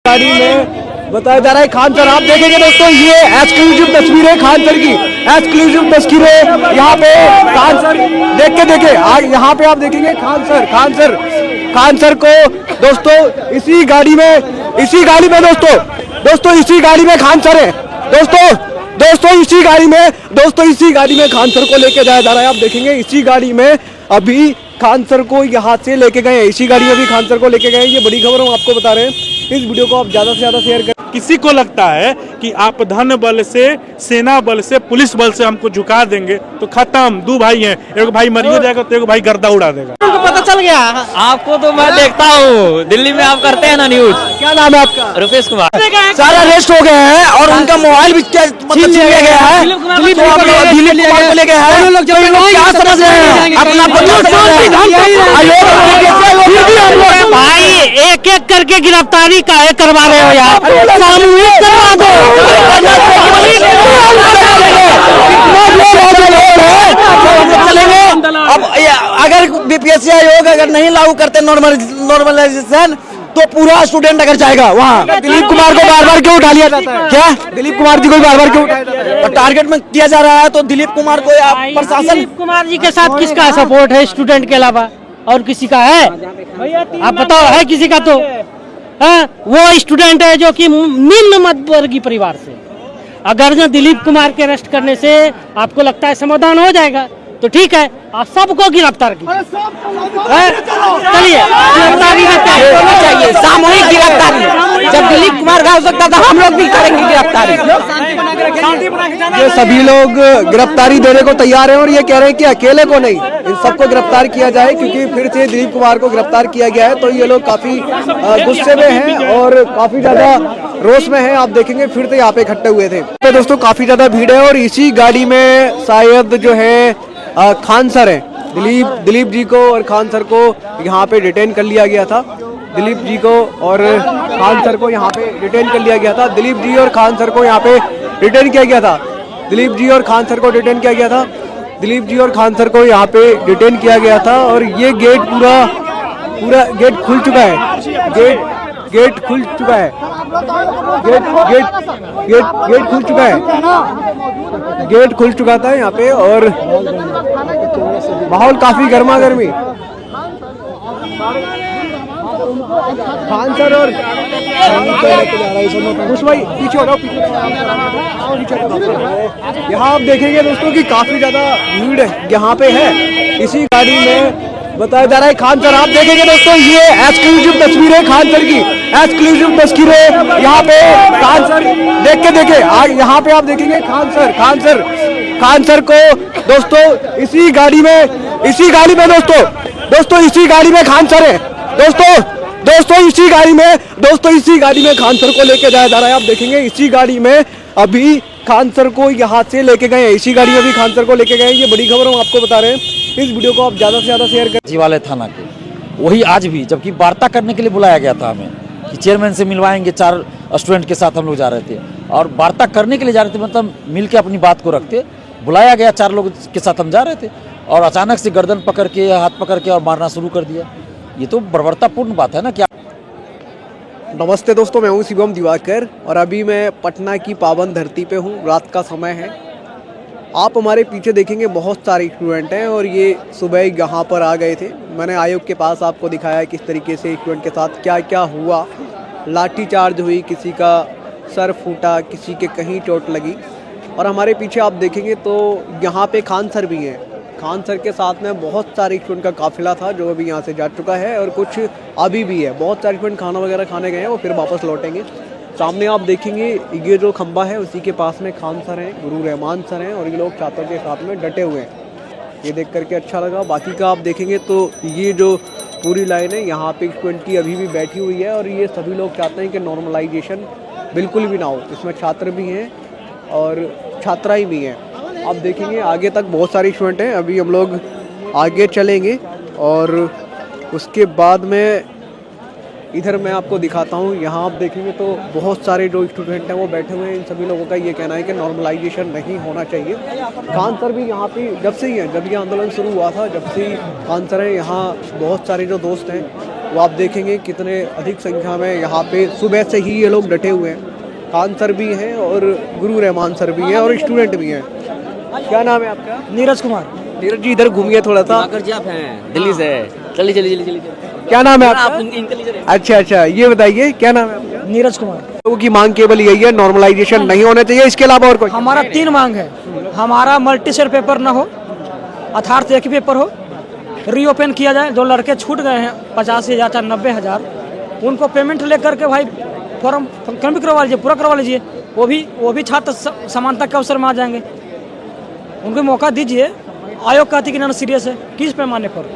गाड़ी में बताया जा रहा है खान सर। आप देखेंगे दोस्तों ये एक्सक्लूसिव तस्वीरें खान सर की, एक्सक्लूसिव तस्वीरें यहाँ पे खान सर देखे यहाँ पे आप देखेंगे खान सर को दोस्तों इसी गाड़ी में दोस्तों इसी गाड़ी में खान सर है दोस्तों इसी गाड़ी में खान सर को लेके जाया जा रहा है। आप देखेंगे इसी गाड़ी में अभी खान सर को यहाँ से लेके गए, इसी गाड़ी में भी खान सर को लेके गए। ये बड़ी खबर हम आपको बता रहे हैं। इस वीडियो को आप ज्यादा से ज्यादा शेयर करें। किसी को लगता है कि आप धन बल से, सेना बल से, पुलिस बल से हमको झुका देंगे तो खत्म। दो भाई हैं, एक भाई मरियो जाएगा तो एक भाई गर्दा उड़ा देगा। उनको पता चल गया। आपको तो मैं देखता हूँ, दिल्ली में आप करते हैं ना न्यूज। क्या नाम है आपका? रुपेश कुमार। सारा अरेस्ट हो गए हैं और उनका मोबाइल भी छीन लिया गया है। दिलीप कुमार को ले गए हैं। क्या समझ रहे हैं अपना? भाई एक एक करके गिरफ्तारी काहे करवा रहे हो यार? सामूहिक करवा दो। अब अगर बीपीएससी आयोग अगर नहीं लागू करते नॉर्मलाइजेशन तो पूरा स्टूडेंट अगर जाएगा वहाँ। दिलीप कुमार को बार बार क्यों उठा लिया जाता है? क्या दिलीप कुमार जी को बार बार क्यों उठाया जाता है? टारगेट में किया जा रहा है तो दिलीप कुमार को प्रशासन। दिलीप कुमार जी के साथ किसका सपोर्ट है स्टूडेंट के अलावा? और किसी का है? आप बताओ, है किसी का? तो वो स्टूडेंट है जो कि निम्न मध्यवर्गीय परिवार से। अगर जो दिलीप कुमार के अरेस्ट करने से आपको लगता है समाधान हो जाएगा तो ठीक है, आप सबको गिरफ्तार कीजिए। चलिए गिरफ्तारी चाहिए, सामूहिक गिरफ्तारी। जब दिलीप कुमार का हो सकता था, हम लोग भी करेंगे गिरफ्तारी। ये सभी लोग गिरफ्तारी देने को तैयार हैं और ये कह रहे हैं कि अकेले को नहीं, इन सबको गिरफ्तार किया जाए क्योंकि फिर से दिलीप कुमार को गिरफ्तार किया गया है। तो ये लोग काफी गुस्से में हैं और काफी ज्यादा रोष में हैं। आप देखेंगे फिर से यहाँ पे इकट्ठे हुए थे। तो दोस्तों काफी ज्यादा भीड़ है और इसी गाड़ी में शायद जो है खान सर है, दिलीप जी को और खान सर को यहाँ पे डिटेन कर लिया गया था। दिलीप जी को और खान सर को यहाँ पे डिटेन कर लिया गया था। दिलीप जी और खान सर को यहाँ पे डिटेन किया गया था। दिलीप जी और खान सर को डिटेन किया गया था। दिलीप जी और खान सर को यहाँ पे डिटेन किया गया था और ये गेट पूरा गेट खुल चुका है। गेट खुल चुका है। गेट खुल चुका है। गेट खुल चुका था यहाँ पे और माहौल काफी गर्मा गर्मी। खान सर और कुछ भाई पीछे हो रहा यहाँ आप देखेंगे दोस्तों कि काफी ज्यादा भीड़ यहाँ पे है। इसी गाड़ी में बताया जा रहा है खान सर। आप देखेंगे दोस्तों ये एक्सक्लूसिव तस्वीरें खान सर की, एक्सक्लूसिव तस्वीरें यहाँ पे खान सर देखे यहाँ पे आप देखेंगे खान सर को दोस्तों इसी गाड़ी में खान सर है दोस्तों इसी गाड़ी में खान सर को लेके जाया जा रहा है। आप देखेंगे इसी गाड़ी में अभी खान सर को यहाँ से लेके गए, इसी गाड़ी में भी खान सर को लेके गए। ये बड़ी खबर हम आपको बता रहे हैं। इस वीडियो को आप ज्यादा से ज्यादा शेयर करें। जीवाले थाना के वही आज भी, जबकि वार्ता करने के लिए बुलाया गया था हमें कि चेयरमैन से मिलवाएंगे। 4 स्टूडेंट के साथ हम लोग जा रहे थे और वार्ता करने के लिए जा रहे थे, मतलब मिल के अपनी बात को रखते। बुलाया गया, 4 लोग के साथ हम जा रहे थे और अचानक से गर्दन पकड़ के, हाथ पकड़ के और मारना शुरू कर दिया। ये तो बर्बरतापूर्ण बात है ना। क्या नमस्ते दोस्तों, मैं हूं शिवम दिवाकर और अभी मैं पटना की पावन धरती पे हूं। रात का समय है। आप हमारे पीछे देखेंगे बहुत सारे स्टूडेंट हैं और ये सुबह यहाँ पर आ गए थे। मैंने आयोग के पास आपको दिखाया किस तरीके से स्टूडेंट के साथ क्या क्या हुआ। लाठीचार्ज हुई, किसी का सर फूटा, किसी के कहीं चोट लगी। और हमारे पीछे आप देखेंगे तो यहाँ पे खान सर भी हैं। खान सर के साथ में बहुत सारे स्टूडेंट का काफिला था जो अभी यहाँ से जा चुका है और कुछ अभी भी है। बहुत सारे स्टूडेंट खाना वगैरह खाने गए हैं, वो फिर वापस लौटेंगे। सामने आप देखेंगे ये जो खंबा है उसी के पास में खान सर हैं, गुरु रहमान सर हैं और ये लोग छात्रों के साथ में डटे हुए हैं। ये देख करके अच्छा लगा। बाकी का आप देखेंगे तो ये जो पूरी लाइन है यहाँ पे स्टूडेंट की अभी भी बैठी हुई है और ये सभी लोग चाहते हैं कि नॉर्मलाइजेशन बिल्कुल भी ना हो। इसमें छात्र भी हैं और छात्राएँ भी हैं। आप देखेंगे आगे तक बहुत सारे स्टूडेंट हैं। अभी हम लोग आगे चलेंगे और उसके बाद में इधर मैं आपको दिखाता हूँ। यहाँ आप देखेंगे तो बहुत सारे जो स्टूडेंट हैं वो बैठे हुए हैं। इन सभी लोगों का ये कहना है कि नॉर्मलाइजेशन नहीं होना चाहिए। खान सर भी यहाँ पे जब से ही हैं, जब ये आंदोलन शुरू हुआ था जब से ही खान सर हैं। यहाँ बहुत सारे जो दोस्त हैं वो आप देखेंगे कितने अधिक संख्या में यहाँ पे सुबह से ही ये लोग डटे हुए हैं। खान सर भी हैं और गुरु रहमान सर भी हैं और स्टूडेंट भी हैं। क्या नाम है आपका? नीरज कुमार। नीरज जी इधर घूमिए थोड़ा सा। जी आप हैं दिल्ली से, चलिए क्या नाम है आपका? अच्छा, ये बताइए क्या नाम है आपका? नीरज कुमार। लोगों की मांग केवल यही है, नॉर्मलाइजेशन नहीं होना चाहिए, इसके अलावा और कोई? हमारा 3 मांग है। हमारा मल्टी सेट पेपर ना हो, अर्थात एक ही पेपर हो, रीओपन किया जाए। जो लड़के छूट गए हैं 85,000 या 90,000, उनको पेमेंट लेकर के भाई फॉर्म कंप्लीट करवा लीजिए, पूरा करवा लीजिए। वो भी छात्र समानता के अवसर में आ जाएंगे। उनको मौका दीजिए। आयोग कहती कि नॉन सीरियस है, किस पैमाने पर?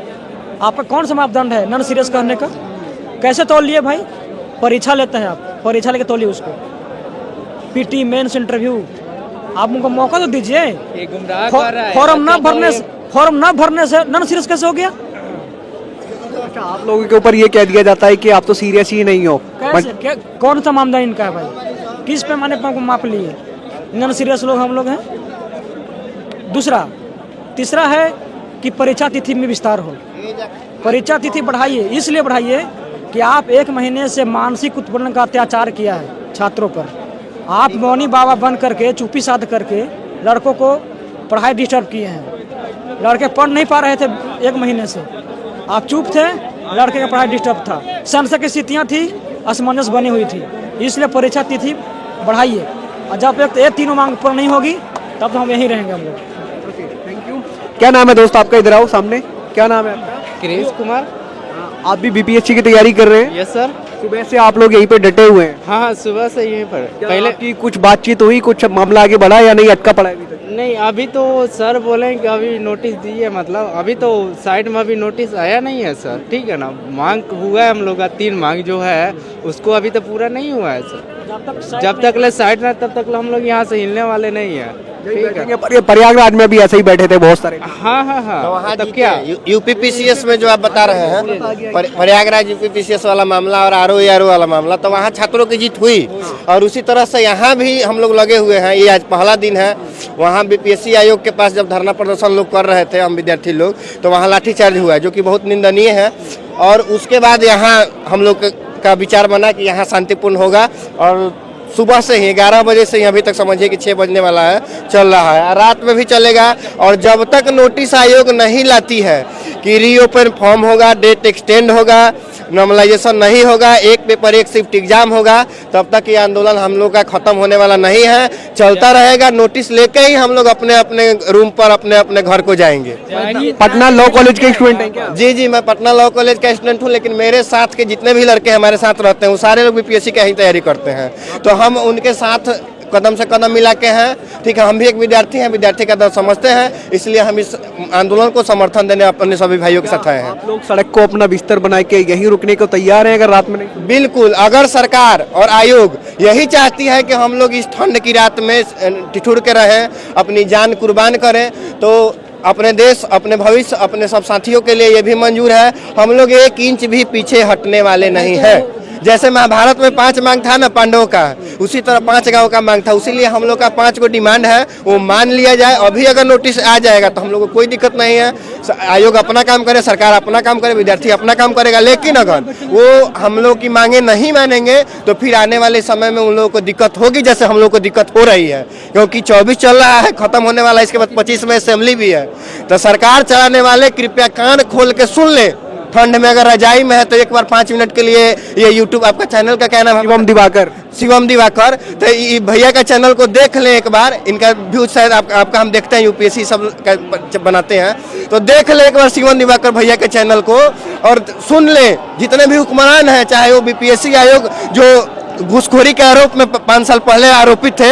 आपका कौन सा मापदंड है नॉन सीरियस करने का? कैसे तोल लिए भाई? परीक्षा लेते हैं आप, परीक्षा लेके तोलिए उसको। पीटी मेंस इंटरव्यू, आप उनको मौका तो दीजिए। फॉर्म ना भरने से नॉन सीरियस कैसे हो गया? अच्छा, आप लोगों के ऊपर ये कह दिया जाता है कि आप तो सीरियस ही नहीं हो। कैसे? कौन सा मामला इनका है भाई? किस पैमाने पर माप लिए? नॉन सीरियस लोग हम लोग हैं। तीसरा है कि परीक्षा तिथि में विस्तार हो। परीक्षा तिथि बढ़ाइए, इसलिए बढ़ाइए कि आप 1 महीने से मानसिक उत्पीड़न का अत्याचार किया है छात्रों पर। आप मौनी बाबा बन करके, चुप्पी साध करके लड़कों को पढ़ाई डिस्टर्ब किए हैं। लड़के पढ़ नहीं पा रहे थे 1 महीने से, आप चुप थे, लड़के का पढ़ाई डिस्टर्ब था। संशय की स्थितियाँ थी, असमंजस बनी हुई थी, इसलिए परीक्षा तिथि बढ़ाइए। और जब तक ये तीनों मांग पूर्ण नहीं होगी तब तो हम यहीं रहेंगे हम लोग। Thank you. क्या नाम है दोस्त आपका? इधर आओ सामने। क्या नाम है आपका? क्रेज कुमार। आप भी बीपीएससी की तैयारी कर रहे हैं? Yes sir. सुबह से आप लोग यहीं पे डटे हुए हैं? हाँ, सुबह से यहीं पर। पहले की कुछ बातचीत हुई, कुछ मामला आगे बढ़ा या नहीं, अटका पड़ा है अभी तक? नहीं, अभी तो सर बोले कि अभी नोटिस दिए, मतलब अभी तो साइड में अभी नोटिस आया नहीं है सर। ठीक है ना, मांग हुआ है हम लोग का 3 मांग जो है उसको अभी तो पूरा नहीं हुआ है सर। जब तक ले साइड ना तब तक हम लोग यहाँ से हिलने वाले नहीं है। ठीक है। पर ये प्रयागराज में भी ऐसे ही बैठे थे बहुत सारे। हाँ, तब क्या यूपीपीसीएस में जो आप बता रहे हैं, प्रयागराज यूपीपीसीएस वाला मामला और आरओ वाला मामला, तो वहाँ छात्रों की जीत हुई। और उसी तरह से यहाँ भी हम लोग लगे हुए हैं। ये आज पहला दिन है। वहाँ बीपीएससी आयोग के पास जब धरना प्रदर्शन लोग कर रहे थे, हम विद्यार्थी लोग, तो वहाँ लाठीचार्ज हुआ है, जो कि बहुत निंदनीय है। और उसके बाद यहाँ हम लोग का विचार बना कि यहाँ शांतिपूर्ण होगा। और सुबह से ही 11 बजे से ही अभी तक समझिए कि 6 बजने वाला है, चल रहा है। रात में भी चलेगा। और जब तक नोटिस आयोग नहीं लाती है कि रीओपन फॉर्म होगा, डेट एक्सटेंड होगा, नॉर्मलाइजेशन नहीं होगा, एक पेपर एक शिफ्ट एग्जाम होगा, तब तक ये आंदोलन हम लोग का खत्म होने वाला नहीं है, चलता रहेगा। नोटिस लेके ही हम लोग अपने अपने रूम पर अपने अपने घर को जाएंगे। पटना लॉ कॉलेज के स्टूडेंट हैं क्या? जी, मैं पटना लॉ कॉलेज का स्टूडेंट हूँ, लेकिन मेरे साथ के जितने भी लड़के हमारे साथ रहते हैं वो सारे लोग बीपीएससी का ही तैयारी करते हैं। तो हम उनके साथ कदम से कदम मिला के हैं। ठीक है, हम भी एक विद्यार्थी हैं, विद्यार्थी का दर्द समझते हैं, इसलिए हम इस आंदोलन को समर्थन देने अपने सभी भाइयों के साथ आए हैं। आप लोग सड़क को अपना बिस्तर बना के यहीं रुकने को तैयार हैं अगर रात में नहीं? बिल्कुल। अगर सरकार और आयोग यही चाहती है कि हम लोग इस ठंड की रात में ठिठुर के रहें, अपनी जान कुर्बान करें, तो अपने देश, अपने भविष्य, अपने सब साथियों के लिए ये भी मंजूर है। हम लोग 1 इंच भी पीछे हटने वाले नहीं है। जैसे महाभारत में 5 मांग था ना पांडवों का, उसी तरह 5 गांव का मांग था। उसीलिए हम लोग का 5 को डिमांड है, वो मान लिया जाए। अभी अगर नोटिस आ जाएगा तो हम लोग को कोई दिक्कत नहीं है। आयोग अपना काम करे, सरकार अपना काम करे, विद्यार्थी अपना काम करेगा। लेकिन अगर वो हम लोग की मांगे नहीं मानेंगे तो फिर आने वाले समय में उन लोगों को दिक्कत होगी, जैसे हम लोग को दिक्कत हो रही है। क्योंकि 24 चल रहा है, खत्म होने वाला है, इसके बाद 25 में असेंबली भी है। तो सरकार चलाने वाले कृपया कान खोल के सुन ले। ठंड में अगर रजाई में है तो एक बार 5 मिनट के लिए ये यूट्यूब, आपका चैनल का क्या नाम है? शिवम दिवाकर। तो ये भैया का चैनल को देख लें एक बार। इनका व्यूज शायद आपका हम देखते हैं, यूपीएससी सब बनाते हैं, तो देख लें एक बार शिवम दिवाकर भैया के चैनल को और सुन लें। जितने भी हुक्मरान हैं, चाहे वो बीपीएससी आयोग जो घूसखोरी के आरोप में 5 साल पहले आरोपित थे,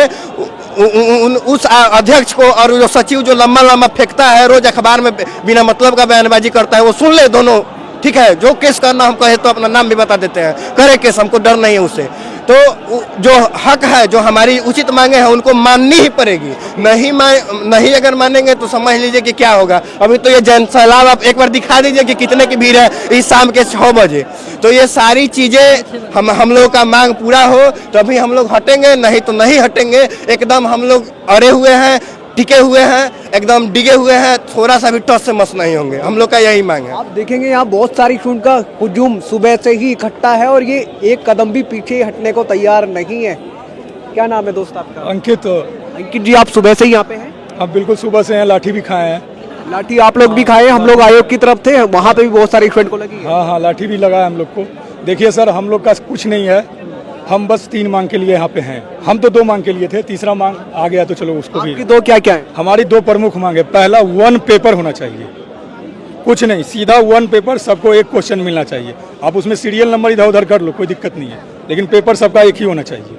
उस अध्यक्ष को और जो सचिव जो लंबा फेंकता है, रोज अखबार में बिना मतलब का बयानबाजी करता है, वो सुन ले दोनों। ठीक है, जो केस करना हम कहे तो अपना नाम भी बता देते हैं, करे केस, हमको डर नहीं है उससे। तो जो हक है, जो हमारी उचित मांगे हैं, उनको माननी ही पड़ेगी। नहीं अगर मानेंगे तो समझ लीजिए कि क्या होगा। अभी तो ये जन सैलाब आप एक बार दिखा दीजिए कि कितने की भीड़ है इस शाम के 6 बजे। तो ये सारी चीजें हम लोग का मांग पूरा हो तभी हम लोग हटेंगे, नहीं तो नहीं हटेंगे। एकदम हम लोग अड़े हुए हैं, टिके हुए हैं, एकदम डिगे हुए हैं, थोड़ा सा भी टस से मस नहीं होंगे। हम लोग का यही मांग है। आप देखेंगे यहाँ बहुत सारी स्टूडेंट का हुजूम सुबह से ही इकट्ठा है और ये एक कदम भी पीछे हटने को तैयार नहीं है। क्या नाम है दोस्त आपका? अंकित। अंकित जी, आप सुबह से ही यहाँ पे हैं? आप बिल्कुल सुबह से हैं, लाठी भी खाए हैं। लाठी आप लोग भी खाए? हम लोग आयोग की तरफ थे, वहाँ पे भी बहुत सारे स्टूडेंट को लगी है। हाँ हाँ, लाठी भी लगा है हम लोग को। देखिए सर, हम लोग का कुछ नहीं है, हम बस 3 मांग के लिए यहाँ पे हैं। हम तो 2 मांग के लिए थे, तीसरा मांग आ गया तो चलो उसको भी। आपकी 2 क्या क्या है? हमारी 2 प्रमुख मांग है। पहला 1 पेपर होना चाहिए, कुछ नहीं, सीधा 1 पेपर, सबको एक क्वेश्चन मिलना चाहिए। आप उसमें सीरियल नंबर इधर उधर कर लो, कोई दिक्कत नहीं है, लेकिन पेपर सबका एक ही होना चाहिए।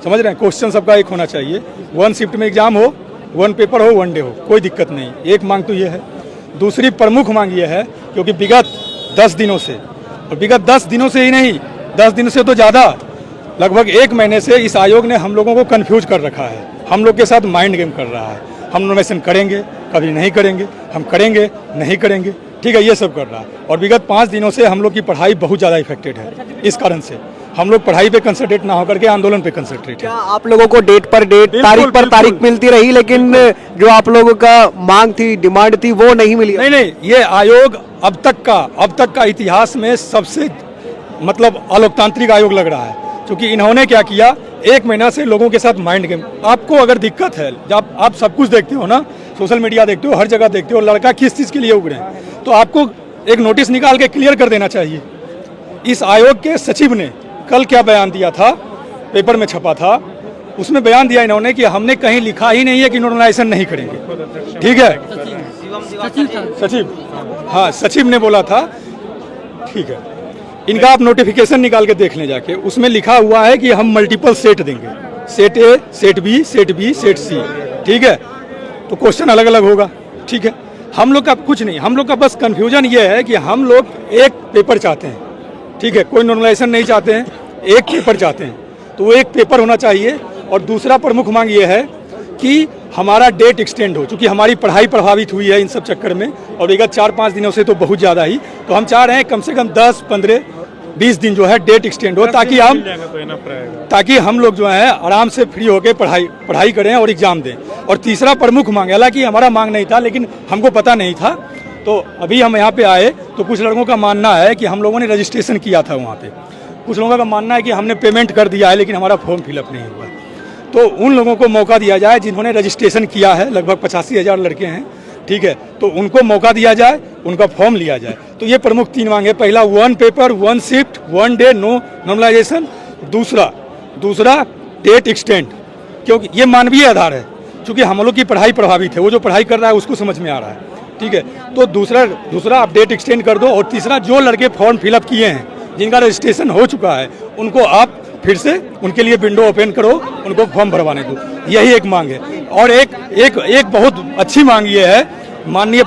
समझ रहे हैं? क्वेश्चन सबका एक होना चाहिए। 1 शिफ्ट में एग्जाम हो, 1 पेपर हो, 1 डे हो, कोई दिक्कत नहीं। एक मांग तो ये है। दूसरी प्रमुख मांग ये है, क्योंकि विगत 10 दिनों से, और विगत 10 दिनों से ही नहीं, 10 दिन से तो ज़्यादा, लगभग 1 महीने से इस आयोग ने हम लोगों को कंफ्यूज कर रखा है। हम लोग के साथ माइंड गेम कर रहा है। हम नोमिनेशन करेंगे, कभी नहीं करेंगे, हम करेंगे, नहीं करेंगे, ठीक है, ये सब कर रहा है। और विगत 5 दिनों से हम लोग की पढ़ाई बहुत ज़्यादा इफेक्टेड है। इस कारण से हम लोग पढ़ाई पे कंसंट्रेट ना होकर के आंदोलन पे कंसंट्रेट क्या है। आप लोगों को डेट पर डेट, तारीख पर तारीख मिलती रही, लेकिन जो आप लोगों का मांग थी, डिमांड थी, वो नहीं मिली? नहीं नहीं, ये आयोग अब तक का इतिहास में सबसे मतलब अलोकतांत्रिक आयोग लग रहा है। क्योंकि इन्होंने क्या किया, 1 महीना से लोगों के साथ माइंड गेम। आपको अगर दिक्कत है, जब आप सब कुछ देखते हो ना, सोशल मीडिया देखते हो, हर जगह देखते हो, लड़का किस चीज़ के लिए उगड़े हैं, तो आपको एक नोटिस निकाल के क्लियर कर देना चाहिए। इस आयोग के सचिव ने कल क्या बयान दिया था, पेपर में छपा था, उसमें बयान दिया इन्होंने कि हमने कहीं लिखा ही नहीं है कि नॉर्मलाइजेशन नहीं करेंगे। ठीक है, सचिव, हाँ सचिव ने बोला था। ठीक है, इनका आप नोटिफिकेशन निकाल के देख लें जाके, उसमें लिखा हुआ है कि हम मल्टीपल सेट देंगे, set A, set B, set B, set C. ठीक है, तो क्वेश्चन अलग अलग होगा। ठीक है, हम लोग का कुछ नहीं, हम लोग का बस कंफ्यूजन ये है कि हम लोग एक पेपर चाहते हैं। ठीक है, कोई नॉर्मलाइजेशन नहीं चाहते हैं, एक पेपर चाहते हैं, तो वो एक पेपर होना चाहिए। और दूसरा प्रमुख मांग ये है कि हमारा डेट एक्सटेंड हो, क्योंकि हमारी पढ़ाई प्रभावित हुई है इन सब चक्कर में, और विगत 4-5 दिनों से तो बहुत ज़्यादा ही। तो हम चाह रहे हैं कम से कम 10, 15, 20 दिन जो है डेट एक्सटेंड हो, ताकि हम लोग जो है आराम से फ्री होकर पढ़ाई करें और एग्जाम दें। और तीसरा प्रमुख मांग, हालांकि हमारा मांग नहीं था, लेकिन हमको पता नहीं था, तो अभी हम यहाँ पे आए तो कुछ लड़कों का मानना है कि हम लोगों ने रजिस्ट्रेशन किया था वहाँ पे, कुछ लोगों का मानना है कि हमने पेमेंट कर दिया है लेकिन हमारा फॉर्म फिलअप नहीं हुआ। तो उन लोगों को मौका दिया जाए जिन्होंने रजिस्ट्रेशन किया है, लगभग 85,000 लड़के हैं। ठीक है, तो उनको मौका दिया जाए, उनका फॉर्म लिया जाए। तो ये प्रमुख 3 मांगे। पहला 1 paper, 1 shift, 1 day, no normalisation. दूसरा डेट एक्सटेंड, क्योंकि ये मानवीय आधार है, क्योंकि हम लोग की पढ़ाई प्रभावित है, वो जो पढ़ाई कर रहा है उसको समझ में आ रहा है। ठीक है, तो दूसरा आप डेट एक्सटेंड कर दो। और तीसरा, जो लड़के फॉर्म फिलअप किए हैं, जिनका रजिस्ट्रेशन हो चुका है, उनको आप फिर से उनके लिए विंडो ओपन करो, उनको फॉर्म भरवाने दो। यही एक मांग है। और एक बहुत अच्छी मांग ये है, माननीय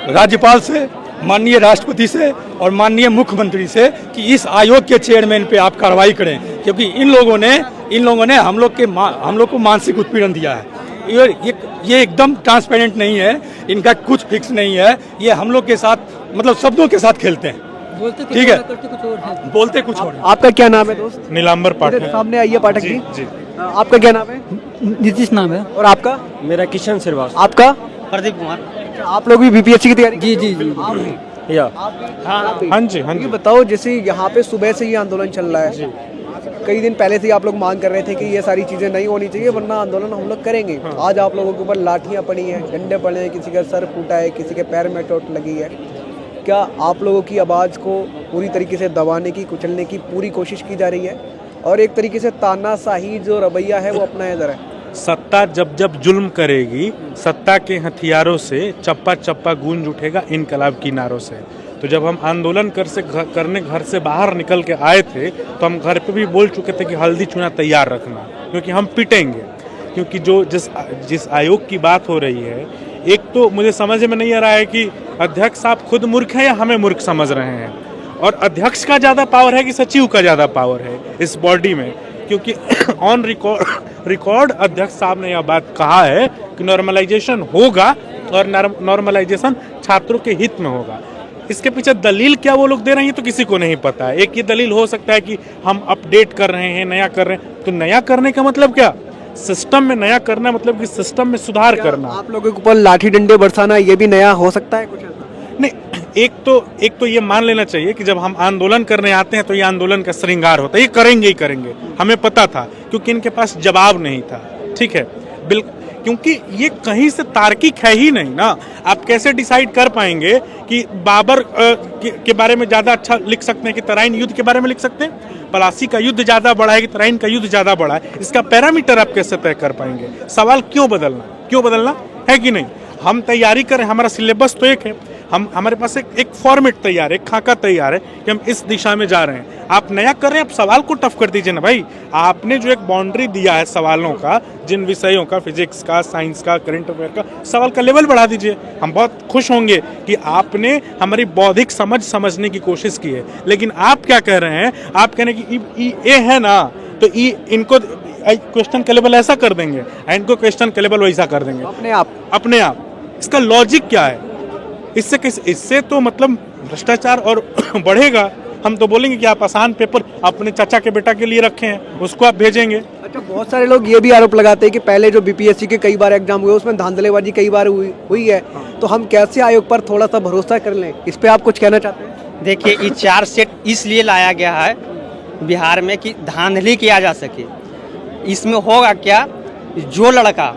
राज्यपाल से, माननीय राष्ट्रपति से और माननीय मुख्यमंत्री से, कि इस आयोग के चेयरमैन पे आप कार्रवाई करें, क्योंकि इन लोगों ने हम लोग को मानसिक उत्पीड़न दिया है। ये एकदम ट्रांसपेरेंट नहीं है, इनका कुछ फिक्स नहीं है, ये हम लोग के साथ मतलब शब्दों के साथ खेलते हैं। ठीक है, बोलते कुछ और। आपका क्या नाम है दोस्त? नीलांबर पाठक। सामने आइए पाठक जी। जी। आपका क्या नाम है? नीतीश नाम है। और आपका? मेरा किशन श्रीवास्तव। आपका? प्रदीप कुमार। आप लोग भी बीपीएससी की तैयारी? जी जी जी। आप भी? या हाँ जी, हाँ ये जी। बताओ, जैसे यहाँ पे सुबह से ये आंदोलन चल रहा है, कई दिन पहले से ही आप लोग मांग कर रहे थे कि ये सारी चीजें नहीं होनी चाहिए, वरना आंदोलन हम लोग करेंगे। आज आप लोगों के ऊपर लाठियां पड़ी हैं, डंडे पड़े हैं, किसी का सर फूटा है, किसी के पैर में चोट लगी है। क्या आप लोगों की आवाज़ को पूरी तरीके से दबाने की, कुचलने की पूरी कोशिश की जा रही है? और एक तरीके से तानाशाही जो रवैया है वो अपनाया जा रहा है? सत्ता जब जब जुल्म करेगी, सत्ता के हथियारों से चप्पा चप्पा गूंज उठेगा इनकलाब की नारों से। तो जब हम आंदोलन करने घर से बाहर निकल के आए थे, तो हम घर पे भी बोल चुके थे कि हल्दी चूना तैयार रखना, क्योंकि हम पिटेंगे। क्योंकि जिस आयोग की बात हो रही है, एक तो मुझे समझ में नहीं आ रहा है कि अध्यक्ष साहब खुद मूर्ख है या हमें मूर्ख समझ रहे हैं, और अध्यक्ष का ज़्यादा पावर है कि सचिव का ज़्यादा पावर है इस बॉडी में। क्योंकि ऑन रिकॉर्ड अध्यक्ष साहब ने यह बात कहा है कि नॉर्मलाइजेशन होगा, और नॉर्मलाइजेशन छात्रों के हित में होगा। इसके पीछे दलील क्या वो लोग दे रहे हैं तो किसी को नहीं पता है। एक ये दलील हो सकता है कि हम अपडेट कर रहे हैं, नया कर रहे हैं। तो नया करने का मतलब क्या? सिस्टम में नया करना मतलब कि सिस्टम में सुधार करना। आप लोगों के ऊपर लाठी डंडे बरसाना ये भी नया हो सकता है कुछ ऐसा? नहीं, एक तो ये मान लेना चाहिए कि जब हम आंदोलन करने आते हैं तो ये आंदोलन का श्रृंगार होता है, ये करेंगे ही करेंगे, हमें पता था, क्योंकि इनके पास जवाब नहीं था। ठीक है, बिल्कुल, क्योंकि ये कहीं से तार्किक है ही नहीं ना। आप कैसे डिसाइड कर पाएंगे कि बाबर के बारे में ज्यादा अच्छा लिख सकते हैं कि तराइन युद्ध के बारे में लिख सकते हैं, पलासी का युद्ध ज्यादा बड़ा है कि तराइन का युद्ध ज्यादा बड़ा है? इसका पैरामीटर आप कैसे तय कर पाएंगे? सवाल क्यों बदलना है कि नहीं? हम तैयारी करें, हमारा सिलेबस तो एक है, हमारे पास एक फॉर्मेट तैयार है, एक खाका तैयार है कि हम इस दिशा में जा रहे हैं। आप नया कर रहे हैं, आप सवाल को टफ कर दीजिए ना भाई। आपने जो एक बाउंड्री दिया है सवालों का, जिन विषयों का, फिजिक्स का, साइंस का, करंट अफेयर का, सवाल का लेवल बढ़ा दीजिए। हम बहुत खुश होंगे कि आपने हमारी बौद्धिक समझने की कोशिश की है। लेकिन आप क्या कह रहे हैं? आप कह रहे हैं कि ये है ना, तो इनको क्वेश्चन का लेवल ऐसा कर देंगे, इनको क्वेश्चन का लेवल वैसा कर देंगे अपने आप। इसका लॉजिक क्या है? इससे तो मतलब भ्रष्टाचार और बढ़ेगा। हम तो बोलेंगे कि आप आसान पेपर अपने चाचा के बेटा के लिए रखे हैं, उसको आप भेजेंगे। अच्छा, बहुत सारे लोग ये भी आरोप लगाते हैं कि पहले जो बीपीएससी के कई बार एग्जाम हुए उसमें धांधलेबाजी कई बार हुई है, तो हम कैसे आयोग पर थोड़ा सा भरोसा कर लें? इस पे आप कुछ कहना चाहते हैं? देखिए, ये चार्जशीट इसलिए लाया गया है बिहार में कि धांधली किया जा सके। इसमें होगा क्या, जो लड़का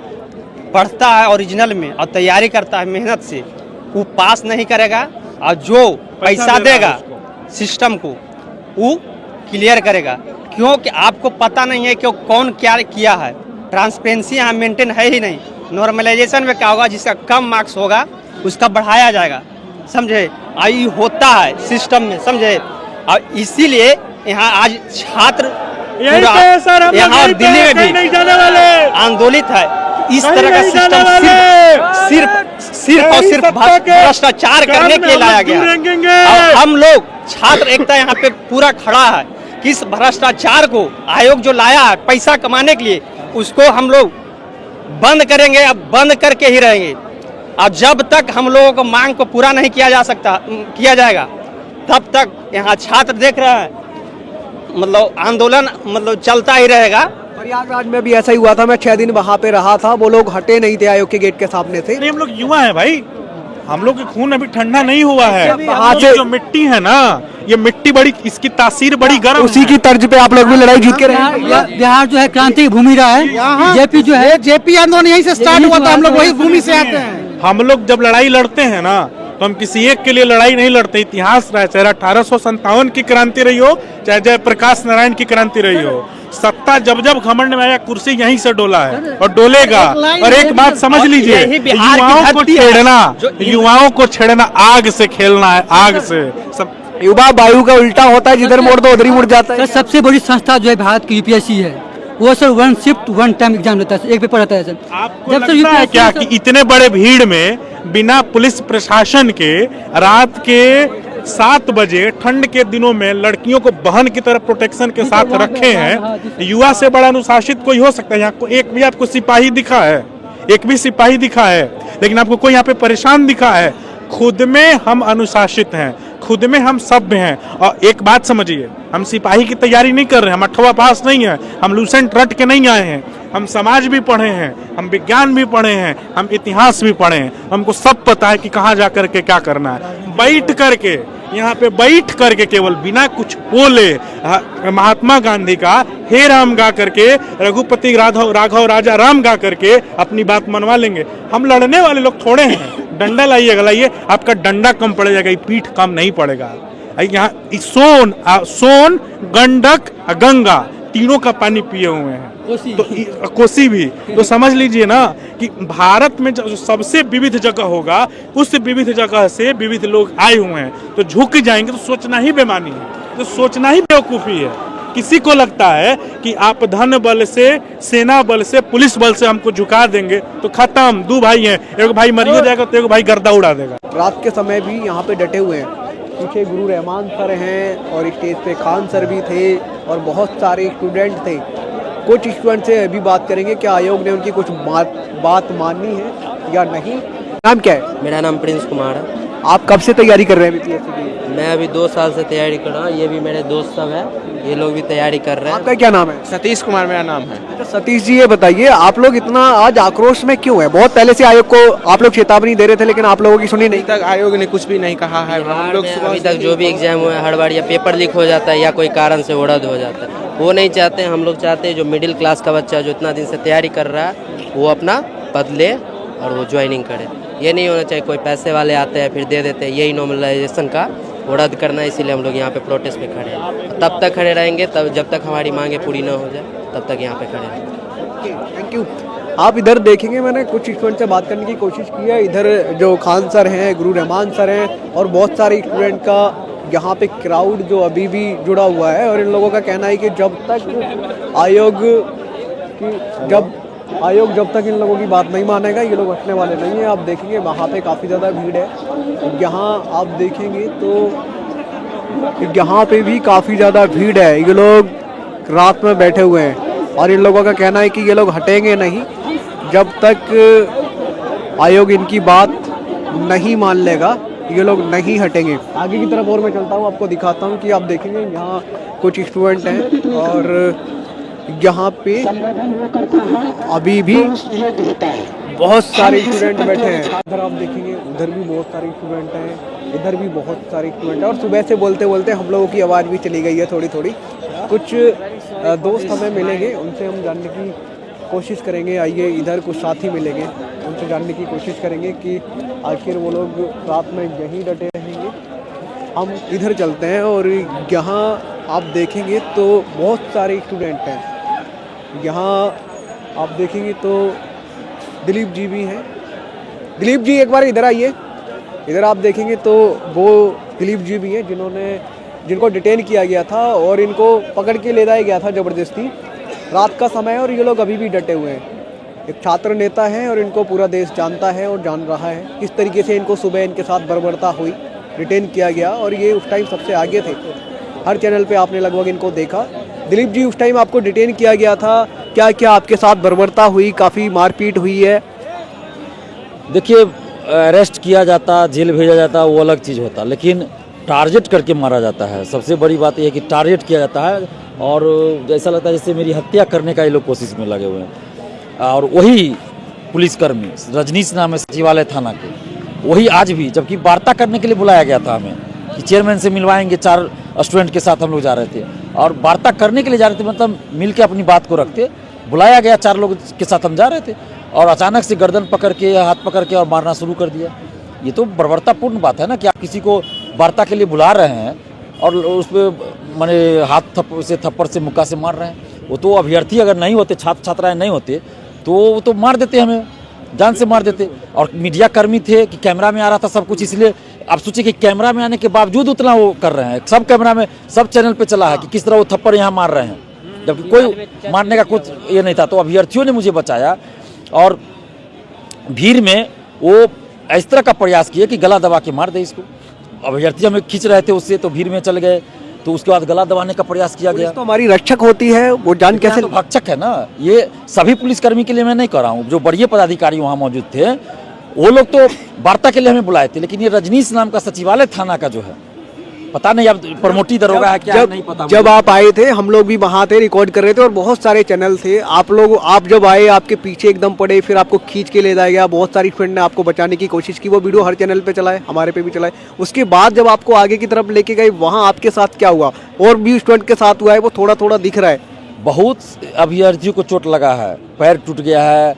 पढ़ता है ओरिजिनल में और तैयारी करता है मेहनत से, वो पास नहीं करेगा, और जो पैसा देगा सिस्टम को वो क्लियर करेगा। क्योंकि आपको पता नहीं है कि कौन क्या किया है। ट्रांसपेरेंसी यहाँ मेंटेन है ही नहीं। नॉर्मलाइजेशन में क्या होगा, जिसका कम मार्क्स होगा उसका बढ़ाया जाएगा, समझे? आई होता है सिस्टम में, समझे? और इसीलिए यहाँ आज छात्र यहाँ और दिल्ली में भी आंदोलित है। इस तरह का सिस्टम सिर्फ और सिर्फ भ्रष्टाचार करने के लिए लाया गया। और हम लोग छात्र एकता यहाँ पे पूरा खड़ा है कि इस भ्रष्टाचार को आयोग जो लाया है पैसा कमाने के लिए, उसको हम लोग बंद करेंगे। अब बंद करके ही रहेंगे। और जब तक हम लोगों को मांग को पूरा नहीं किया जाएगा, तब तक यहाँ छात्र देख रहे हैं, मतलब आंदोलन मतलब चलता ही रहेगा। प्रयागराज में भी ऐसा ही हुआ था। मैं 6 दिन वहाँ पे रहा था, वो लोग हटे नहीं थे आयोग के गेट के सामने से। नहीं, हम लोग युवा है भाई, हम लोग के खून अभी ठंडा नहीं हुआ है। ये जो मिट्टी है ना, ये मिट्टी बड़ी, इसकी तासीर बड़ी गर्म। उसी की तर्ज पे आप लोग भी लड़ाई जीत के रहे। बिहार जो है क्रांति की भूमि रहा है। जेपी जो है, जेपी आंदोलन यहीं से स्टार्ट हुआ था। हम लोग वही भूमि से आते हैं। हम लोग जब लड़ाई लड़ते हैं ना, तो हम किसी एक के लिए लड़ाई नहीं लड़ते। इतिहास रहा है, चाहे 1857 की क्रांति रही हो, चाहे जयप्रकाश नारायण की क्रांति रही हो, सत्ता जब जब घमंड में आया, कुर्सी यहीं से डोला है और डोलेगा। और एक बात समझ लीजिए, युवाओं को छेड़ना आग से खेलना है, आग से। युवा वायु का उल्टा होता है, जिधर मोड़ दो उधर ही मुड़ जाता है। सबसे बड़ी संस्था जो है भारत की यूपीएससी है, वो सर 1 शिफ्ट 1 टाइम एग्जाम लेता है, एक पेपर रहता है सर। आपको लगता है क्या कि इतने बड़े भीड़ में बिना पुलिस प्रशासन के रात के 7 बजे ठंड के दिनों में लड़कियों को बहन की तरह प्रोटेक्शन के साथ रखे हैं? युवा से बड़ा अनुशासित कोई हो सकता है? यहाँ एक भी आपको सिपाही दिखा है? एक भी सिपाही दिखा है? लेकिन आपको कोई यहाँ पे परेशान दिखा है? खुद में हम अनुशासित हैं, खुद में हम सभ्य हैं। और एक बात समझिए, हम सिपाही की तैयारी नहीं कर रहे हैं, हम 8वां पास नहीं है, हम लूसेंट रट के नहीं आए हैं। हम समाज भी पढ़े हैं, हम विज्ञान भी पढ़े हैं, हम इतिहास भी पढ़े हैं। हमको सब पता है कि कहाँ जा करके क्या करना है। बैठ करके यहाँ पे बैठ करके केवल बिना कुछ बोले महात्मा गांधी का हे राम गा करके, रघुपति राघव राजा राम गा करके अपनी बात मनवा लेंगे। हम लड़ने वाले लोग थोड़े हैं। डंडा लाइए, आपका डंडा कम पड़ जाएगा, पीठ कम नहीं पड़ेगा। यहाँ सोन गंडक गंगा तीनों का पानी पिए हुए हैं, तो कोसी भी। तो समझ लीजिए ना कि भारत में जो सबसे विविध जगह होगा, उस विविध जगह से विविध लोग आए हुए हैं, तो झुक जाएंगे तो सोचना ही बेमानी है, तो सोचना ही बेवकूफ़ी है। किसी को लगता है कि आप धन बल से, सेना बल से, पुलिस बल से हमको झुका देंगे तो खत्म। 2 भाई हैं, एक भाई मरियो जाएगा तो एक भाई गर्दा उड़ा देगा। रात के समय भी यहाँ पे डटे हुए हैं। पीछे गुरु रहमान सर हैं और स्टेज पे खान सर भी थे और बहुत सारे स्टूडेंट थे। कुछ स्टूडेंट से अभी बात करेंगे क्या आयोग ने उनकी कुछ बात मानी है या नहीं। नाम क्या है? मेरा नाम प्रिंस कुमार है। आप कब से तैयारी कर रहे हैं बीपीएससी की? मैं अभी 2 साल से तैयारी कर रहा हूँ। ये भी मेरे दोस्त सब हैं, ये लोग भी तैयारी कर रहे हैं। आपका क्या नाम है? सतीश कुमार मेरा नाम है। अच्छा सतीश जी, ये बताइए आप लोग इतना आज आक्रोश में क्यों है? बहुत पहले से आयोग को आप लोग चेतावनी दे रहे थे लेकिन आप लोगों की सुनी नहीं। तक आयोग ने कुछ भी नहीं कहा है। हम लोग अभी तक जो भी एग्जाम हुआ है हर बार या पेपर लीक हो जाता है या कोई कारण से वो रद्द हो जाता है। वो नहीं चाहते। हम लोग चाहते हैं जो मिडिल क्लास का बच्चा जो इतना दिन से तैयारी कर रहा है वो अपना पद ले और वो ज्वाइनिंग करे। ये नहीं होना चाहिए कोई पैसे वाले आते हैं फिर दे देते हैं। यही नॉर्मलाइजेशन का वो रद्द करना है, इसीलिए हम लोग यहाँ पे प्रोटेस्ट पे खड़े हैं। तब तक खड़े रहेंगे तब जब तक हमारी मांगे पूरी ना हो जाए तब तक यहाँ पे खड़े रहेंगे। Thank you. आप इधर देखेंगे, मैंने कुछ स्टूडेंट से बात करने की कोशिश की है। इधर जो खान सर हैं, गुरु रहमान सर हैं और बहुत सारे स्टूडेंट का यहाँ पे क्राउड जो अभी भी जुड़ा हुआ है। और इन लोगों का कहना है कि जब तक इन लोगों की बात नहीं मानेगा ये लोग हटने वाले नहीं हैं। आप देखेंगे वहाँ पे काफ़ी ज़्यादा भीड़ है। यहाँ आप देखेंगे तो यहाँ पे भी काफ़ी ज़्यादा भीड़ है। ये लोग रात में बैठे हुए हैं और इन लोगों का कहना है कि ये लोग हटेंगे नहीं जब तक आयोग इनकी बात नहीं मान लेगा, ये लोग नहीं हटेंगे। आगे की तरफ और मैं चलता हूँ, आपको दिखाता हूँ कि आप देखेंगे यहाँ कुछ स्टूडेंट हैं और यहाँ पे अभी भी बहुत सारे स्टूडेंट बैठे हैं। इधर आप देखेंगे उधर भी बहुत सारे स्टूडेंट हैं, इधर भी बहुत सारे स्टूडेंट हैं। और सुबह से बोलते बोलते हम लोगों की आवाज़ भी चली गई है थोड़ी थोड़ी। कुछ दोस्त हमें मिलेंगे, उनसे हम जानने की कोशिश करेंगे। आइए इधर कुछ साथी मिलेंगे, उनसे जानने की कोशिश करेंगे कि आखिर वो लोग रात में यहीं डटे रहेंगे। हम इधर चलते हैं और यहाँ आप देखेंगे तो बहुत सारे स्टूडेंट हैं। यहाँ आप देखेंगे तो दिलीप जी भी हैं। दिलीप जी एक बार इधर आइए। इधर आप देखेंगे तो वो दिलीप जी भी हैं जिनको डिटेन किया गया था और इनको पकड़ के ले जाया गया था ज़बरदस्ती। रात का समय है और ये लोग अभी भी डटे हुए हैं। एक छात्र नेता है और इनको पूरा देश जानता है और जान रहा है किस तरीके से इनको सुबह इनके साथ बर्बरता हुई, डिटेन किया गया और ये उस टाइम सबसे आगे थे। हर चैनल पे आपने लगभग इनको देखा। दिलीप जी, उस टाइम आपको डिटेन किया गया था, क्या क्या आपके साथ बर्बरता हुई, काफ़ी मारपीट हुई है? देखिए, अरेस्ट किया जाता, जेल भेजा जाता, वो अलग चीज़ होता, लेकिन टारगेट करके मारा जाता है। सबसे बड़ी बात यह है कि टारगेट किया जाता है और ऐसा लगता है जैसे मेरी हत्या करने का ये लोग कोशिश में लगे हुए हैं। और वही पुलिसकर्मी रजनीश नाम है सचिवालय थाना के, वही आज भी, जबकि वार्ता करने के लिए बुलाया गया था हमें कि चेयरमैन से मिलवाएंगे, 4 स्टूडेंट के साथ हम लोग जा रहे थे और वार्ता करने के लिए जा रहे थे, मतलब मिल के अपनी बात को रखते। बुलाया गया, 4 लोग के साथ हम जा रहे थे और अचानक से गर्दन पकड़ के, हाथ पकड़ के और मारना शुरू कर दिया। ये तो बर्बरतापूर्ण बात है ना कि आप किसी को वार्ता के लिए बुला रहे हैं और उस पर माने हाथ से थप्पड़ से मुक्का से मार रहे हैं। वो तो अभ्यर्थी अगर नहीं होते, छात्र छात्राएं नहीं होते तो वो तो मार देते, हमें जान से मार देते। और मीडिया कर्मी थे कि कैमरा में आ रहा था सब कुछ, इसलिए आप सोचिए कि कैमरा में आने के बावजूद उतना वो कर रहे हैं। सब कैमरा में, सब चैनल पे चला है कि किस तरह वो थप्पड़ यहाँ मार रहे हैं, जबकि कोई मारने का कुछ ये नहीं था। तो अभ्यर्थियों ने मुझे बचाया और भीड़ में वो इस तरह का प्रयास किया कि गला दबा के मार दे इसको। अभ्यर्थी हमें खींच रहे थे उससे, तो भीड़ में चल गए, तो उसके बाद गला दबाने का प्रयास किया गया। तो हमारी रक्षक होती है, वो जान कैसे? तो भक्षक है ना। ये सभी पुलिसकर्मी के लिए मैं नहीं कर रहा हूँ, जो बड़े पदाधिकारी वहाँ मौजूद थे वो लोग तो वार्ता के लिए हमें बुलाए थे, लेकिन ये रजनीश नाम का सचिवालय थाना का जो है, पता नहीं अब प्रमोटी दरोगा है क्या, नहीं पता। जब आप आए थे हम लोग भी वहाँ थे, रिकॉर्ड कर रहे थे और बहुत सारे चैनल थे। आप जब आए आपके पीछे एकदम पड़े, फिर आपको खींच के ले जाया गया। बहुत सारी फ्रेंड ने आपको बचाने की कोशिश की, वो वीडियो हर चैनल पे चलाए, हमारे पे भी चलाए। उसके बाद जब आपको आगे की तरफ लेके गए, वहाँ आपके साथ क्या हुआ? और भी स्टूडेंट के साथ हुआ है, वो थोड़ा थोड़ा दिख रहा है। बहुत अभ्यर्थियों को चोट लगा है, पैर टूट गया है,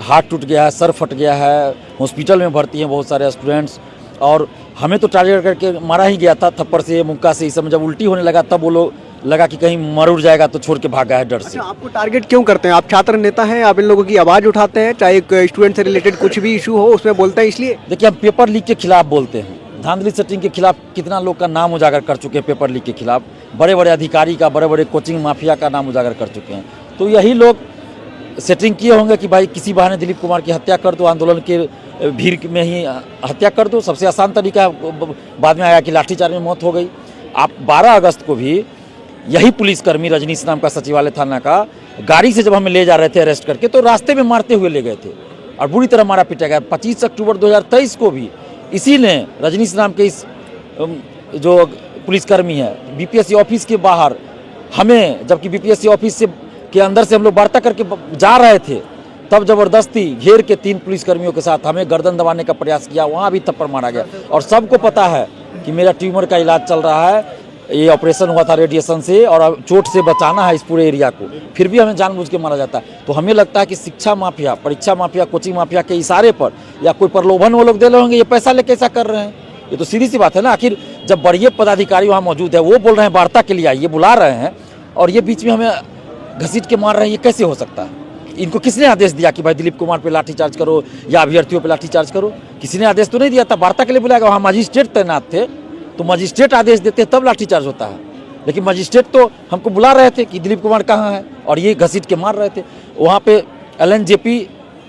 हाथ टूट गया है, सर फट गया है, हॉस्पिटल में भर्ती हैं बहुत सारे स्टूडेंट्स। और हमें तो टारगेट करके मारा ही गया था, थप्पड़ से, मुक्का से। इस समय जब उल्टी होने लगा तब वो लोग लगा कि कहीं मर उड़ जाएगा तो छोड़ के भागा है डर से। अच्छा, आपको टारगेट क्यों करते हैं? आप छात्र नेता हैं, आप इन लोगों की आवाज़ उठाते हैं, चाहे स्टूडेंट से रिलेटेड कुछ भी इशू हो उसमें बोलते हैं, इसलिए? देखिए, हम पेपर लीक के खिलाफ बोलते हैं। धांधली सेटिंग के खिलाफ कितना लोग का नाम उजागर कर चुके हैं, पेपर लीक के खिलाफ बड़े बड़े अधिकारी का, बड़े बड़े कोचिंग माफिया का नाम उजागर कर चुके हैं। तो यही लोग सेटिंग किए होंगे कि भाई किसी बहाने दिलीप कुमार की हत्या कर दो, आंदोलन के भीड़ में ही हत्या कर दो। सबसे आसान तरीका है, बाद में आया कि लाठीचार्ज में मौत हो गई। आप 12 अगस्त को भी यही पुलिसकर्मी रजनीश नाम का सचिवालय थाना का गाड़ी से जब हमें ले जा रहे थे अरेस्ट करके, तो रास्ते में मारते हुए ले गए थे और बुरी तरह मारा पीटा गया। 25 अक्टूबर 2023 को भी इसी ने रजनीश नाम के इस जो पुलिसकर्मी है बीपीएससी ऑफिस के बाहर हमें, जबकि बीपीएससी ऑफिस से के अंदर से हम लोग वार्ता करके जा रहे थे, तब जबरदस्ती घेर के 3 पुलिसकर्मियों के साथ हमें गर्दन दबाने का प्रयास किया, वहाँ भी थप्पड़ मारा गया। और सबको पता है कि मेरा ट्यूमर का इलाज चल रहा है, ये ऑपरेशन हुआ था रेडिएशन से और अब चोट से बचाना है इस पूरे एरिया को, फिर भी हमें जानबूझ के मारा जाता है। तो हमें लगता है कि शिक्षा माफिया, परीक्षा माफिया, कोचिंग माफिया के इशारे पर या कोई प्रलोभन वो लोग दे रहे होंगे, ये पैसा लेके ऐसा कर रहे हैं। ये तो सीधी सी बात है ना। आखिर जब बड़े पदाधिकारी वहाँ मौजूद है, वो बोल रहे हैं वार्ता के लिए आइए, बुला रहे हैं, और ये बीच में हमें घसीट के मार रहे हैं, ये कैसे हो सकता है? इनको किसने आदेश दिया कि भाई दिलीप कुमार पे लाठीचार्ज करो या अभ्यर्थियों पे लाठीचार्ज करो? किसी ने आदेश तो नहीं दिया था। वार्ता के लिए बुलाया गया, वहाँ मजिस्ट्रेट तैनात थे, तो मजिस्ट्रेट आदेश देते तब लाठीचार्ज होता है। लेकिन मजिस्ट्रेट तो हमको बुला रहे थे कि दिलीप कुमार कहाँ है, और ये घसीट के मार रहे थे। वहाँ पे LNJP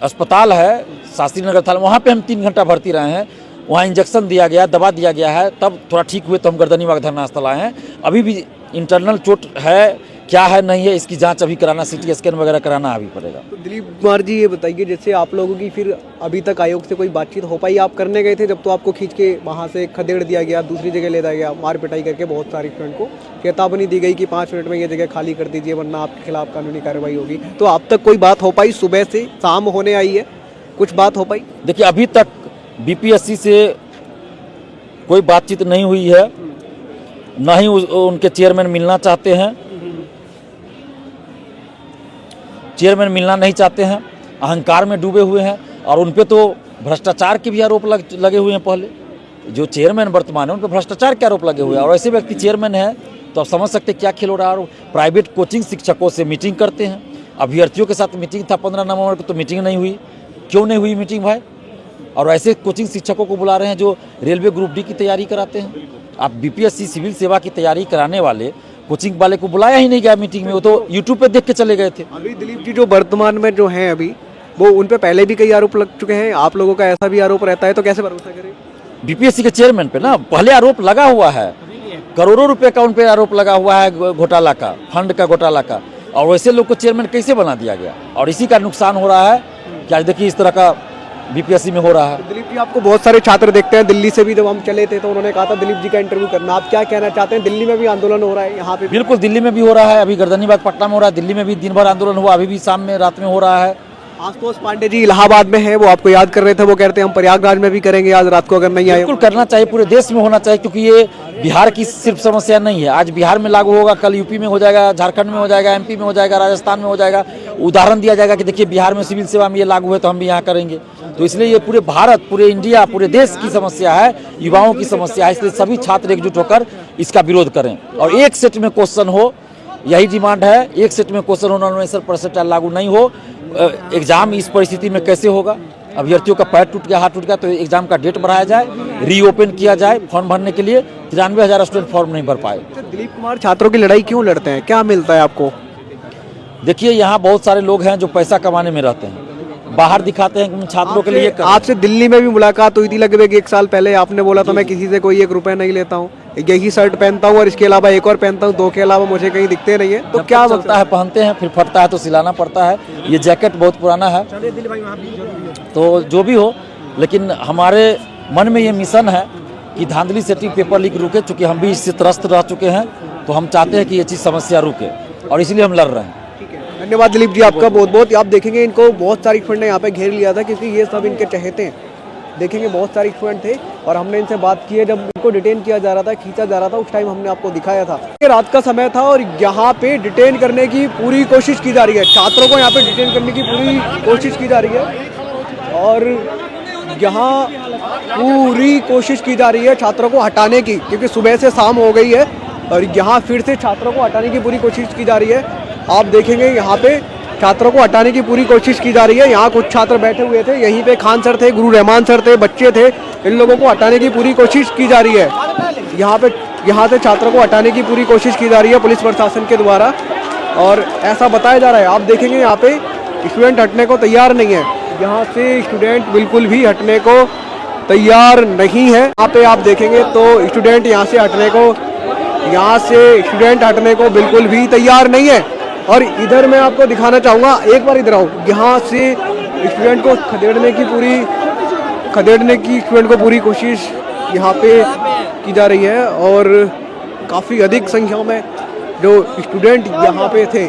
अस्पताल है, शास्त्री नगर थाना, वहाँ पे हम 3 घंटा भर्ती रहे हैं। वहाँ इंजेक्शन दिया गया, दवा दिया गया है, तब थोड़ा ठीक हुए तो हम गर्दनीबाग धरना स्थल आए हैं। अभी भी इंटरनल चोट है, क्या है नहीं है, इसकी जांच अभी कराना, CT स्कैन वगैरह कराना अभी पड़ेगा। तो दिलीप कुमार जी ये बताइए, जैसे आप लोगों की फिर अभी तक आयोग से कोई बातचीत हो पाई? आप करने गए थे जब, तो आपको खींच के वहाँ से खदेड़ दिया गया, दूसरी जगह ले जाया गया, मार पिटाई करके बहुत सारे स्टूडेंट को चेतावनी दी गई कि 5 मिनट में ये जगह खाली कर दीजिए वरना आपके खिलाफ कानूनी कार्रवाई होगी। तो अब तक कोई बात हो पाई? सुबह से शाम होने आई है, कुछ बात हो पाई? देखिए, अभी तक BPSC से कोई बातचीत नहीं हुई है, ना ही उनके चेयरमैन मिलना चाहते हैं। चेयरमैन मिलना नहीं चाहते हैं, अहंकार में डूबे हुए हैं, और उन पे तो भ्रष्टाचार के भी आरोप लगे हुए हैं। पहले जो चेयरमैन वर्तमान है उन पे भ्रष्टाचार के आरोप लगे हुए हैं, और ऐसे व्यक्ति चेयरमैन है तो आप समझ सकते हैं क्या खेल हो रहा है। और प्राइवेट कोचिंग शिक्षकों से मीटिंग करते हैं, अभ्यर्थियों के साथ मीटिंग था 15 नवंबर को, तो मीटिंग नहीं हुई। क्यों नहीं हुई मीटिंग भाई? और ऐसे कोचिंग शिक्षकों को बुला रहे हैं जो रेलवे ग्रुप D की तैयारी कराते हैं। आप BPSC सिविल सेवा की तैयारी कराने वाले कोचिंग वाले को बुलाया ही नहीं गया मीटिंग में, वो तो यूट्यूब पे देख के चले गए थे। अभी दिलीप जी जो वर्तमान में जो हैं अभी, वो उन पे पहले भी कई आरोप लग चुके हैं, आप लोगों का ऐसा भी आरोप रहता है, तो कैसे भरोसा करें? BPSC के चेयरमैन पे ना पहले आरोप लगा हुआ है, करोड़ों रुपए का उन पे आरोप लगा हुआ है घोटाला का, फंड का घोटाला का, और वैसे लोग को चेयरमैन कैसे बना दिया गया? और इसी का नुकसान हो रहा है कि आज देखिए इस तरह का BPSC में हो रहा है। दिलीप जी, आपको बहुत सारे छात्र देखते हैं, दिल्ली से भी जब हम चले थे तो उन्होंने कहा था दिलीप जी का इंटरव्यू करना। आप क्या कहना चाहते हैं? दिल्ली में भी आंदोलन हो रहा है, यहाँ पे बिल्कुल दिल्ली में भी हो रहा है, अभी गर्दनीबाग पटना में हो रहा है, दिल्ली में भी दिन भर आंदोलन हुआ, अभी भी शाम में रात में हो रहा है। आशुतोष पांडे जी इलाहाबाद में है, वो आपको याद कर रहे थे, वो कहते हैं हम प्रयागराज में भी करेंगे आज रात को अगर नहीं आए। बिल्कुल करना चाहिए, पूरे देश में होना चाहिए, क्योंकि ये बिहार की सिर्फ समस्या नहीं है। आज बिहार में लागू होगा, कल यूपी में हो जाएगा, झारखंड में हो जाएगा, MP में हो जाएगा, राजस्थान में हो जाएगा। उदाहरण दिया जाएगा कि देखिए बिहार में सिविल सेवा में ये लागू है तो हम भी यहाँ करेंगे। तो इसलिए ये पूरे भारत, पूरे इंडिया, पूरे देश की समस्या है, युवाओं की समस्या है। इसलिए सभी छात्र एकजुट होकर इसका विरोध करें, और एक सेट में क्वेश्चन हो, यही डिमांड है। एक सेट में क्वेश्चन हो, नॉमिनेशन परसेंटाइल लागू नहीं हो। एग्जाम इस परिस्थिति में कैसे होगा? अभ्यर्थियों का पैर टूट गया, हाथ टूट गया, तो एग्जाम का डेट बढ़ाया जाए, रीओपन किया जाए फॉर्म भरने के लिए। 93,000 स्टूडेंट फॉर्म नहीं भर पाए। दिलीप कुमार छात्रों की लड़ाई क्यों लड़ते हैं? क्या मिलता है आपको? देखिए, यहाँ बहुत सारे लोग हैं जो पैसा कमाने में रहते हैं, बाहर दिखाते हैं कि छात्रों के लिए। आपसे दिल्ली में भी मुलाकात हुई थी लगभग 1 साल पहले, आपने बोला था मैं किसी से कोई 1 रुपया नहीं लेता हूँ, यही शर्ट पहनता हूँ और इसके अलावा एक और पहनता हूँ, 2 के अलावा मुझे कहीं दिखते नहीं है। तो क्या चलता है, पहनते हैं, फिर फटता है तो सिलाना पड़ता है। ये जैकेट बहुत पुराना है, तो जो भी हो, लेकिन हमारे मन में ये मिशन है कि धांधली सेटिंग पेपर लीक रुके। चूँकि हम भी इससे त्रस्त रह चुके हैं, तो हम चाहते हैं कि ये चीज़ समस्या रुके, और इसलिए हम लड़ रहे हैं। धन्यवाद दिलीप जी आपका बहुत बहुत। आप देखेंगे इनको बहुत सारी स्टूडेंट ने यहाँ पे घेर लिया था, क्योंकि ये सब इनके चहेते हैं। देखेंगे बहुत सारे स्टूडेंट थे, और हमने इनसे बात की है जब इनको डिटेन किया जा रहा था, खींचा जा रहा था, उस टाइम हमने आपको दिखाया था। रात का समय था और यहाँ पे डिटेन करने की पूरी कोशिश की जा रही है, छात्रों को यहाँ पे डिटेन करने की पूरी कोशिश की जा रही है, और यहाँ पूरी कोशिश की जा रही है छात्रों को हटाने की, क्योंकि सुबह से शाम हो गई है और यहाँ फिर से छात्रों को हटाने की पूरी कोशिश की जा रही है। आप देखेंगे यहाँ पे छात्रों को हटाने की पूरी कोशिश की जा रही है। यहाँ कुछ छात्र बैठे हुए थे, यहीं पे खान सर थे, गुरु रहमान सर थे, बच्चे थे, इन लोगों को हटाने की पूरी कोशिश की जा रही है। यहाँ से छात्रों को हटाने की पूरी कोशिश की जा रही है पुलिस प्रशासन के द्वारा, और ऐसा बताया जा रहा है। आप देखेंगे यहाँ पे स्टूडेंट हटने को तैयार नहीं है, यहाँ से स्टूडेंट बिल्कुल भी हटने को तैयार नहीं है। यहाँ पे आप देखेंगे तो स्टूडेंट यहाँ से स्टूडेंट हटने को बिल्कुल भी तैयार नहीं है। और इधर मैं आपको दिखाना चाहूँगा, एक बार इधर आओ, यहाँ से स्टूडेंट को खदेड़ने की स्टूडेंट को पूरी कोशिश यहाँ पे की जा रही है और काफ़ी अधिक संख्या में जो स्टूडेंट यहाँ पे थे,